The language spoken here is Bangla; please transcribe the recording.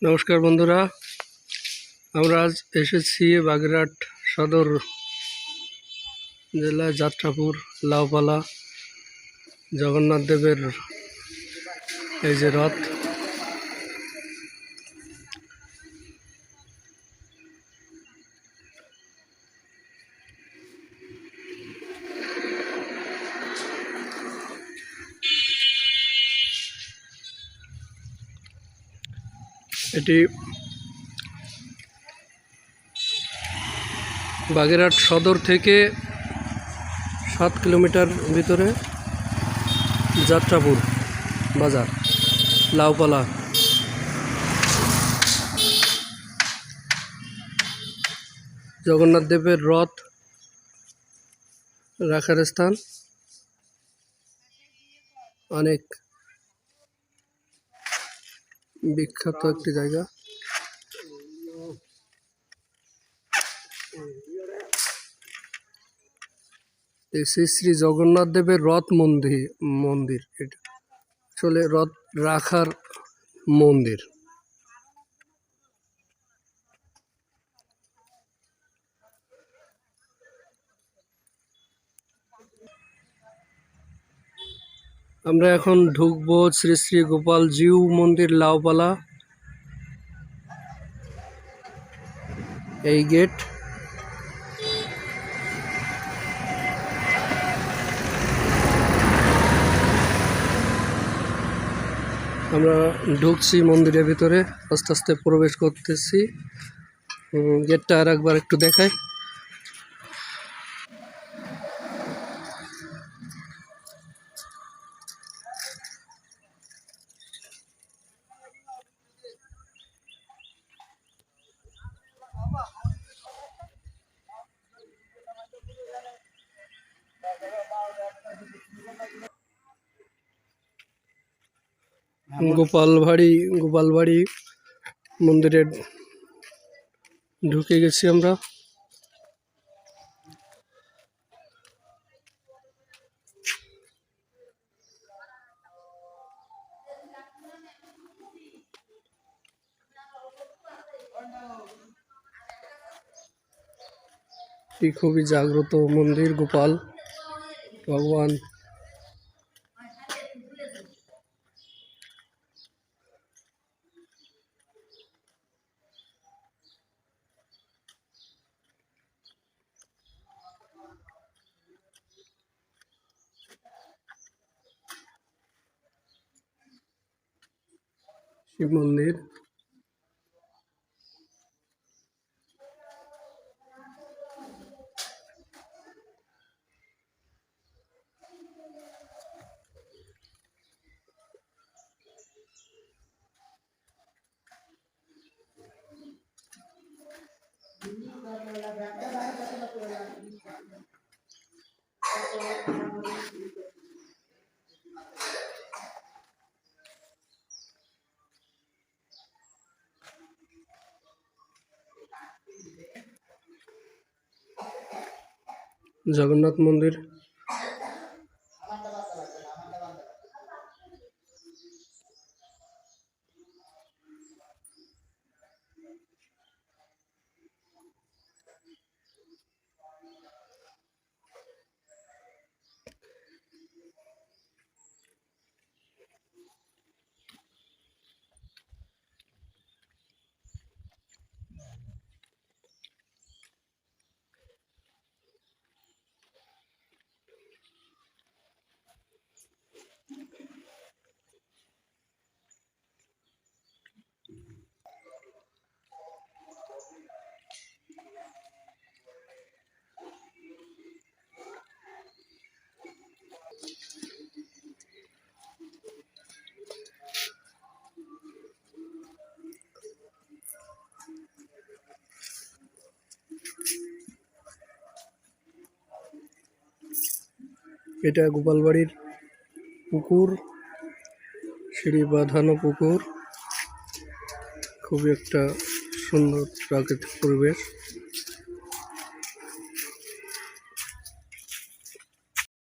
নমস্কার বন্ধুরা, আমরা আজ এসেছি বাগেরহাট সদর জেলায় যাত্রাপুর লাউপালা জগন্নাথ দেবের এই যে রথ। এটি বাগেরহাট সদর থেকে 7 কিলোমিটার ভিতরে যাত্রাপুর বাজার লাউপালা। জগন্নাথ দেবের রথ রাখার স্থান, অনেক বিখ্যাত একটি জায়গা। শ্রী শ্রী জগন্নাথ দেবের রথ মন্দির এটা আসলে রথ রাখার মন্দির। আমরা এখন ঢুকবো শ্রী শ্রী গোপাল জিউ মন্দির লাউপালা। এই গেট। আমরা ঢুকছি মন্দিরের ভিতরে, আস্তে আস্তে প্রবেশ করতেছি। গেটটা আর একবার একটু দেখাই। গোপালবাড়ি মন্দিরে ঢুকে গেছি আমরা। খুবই জাগ্রত মন্দির গোপাল ভগবান। শিব মন্দির। জগন্নাথ মন্দির। এটা গোপালবাড়ির পুকুর, সিঁড়ি বাঁধানো পুকুর। খুবই একটা সুন্দর প্রাকৃতিক পরিবেশ।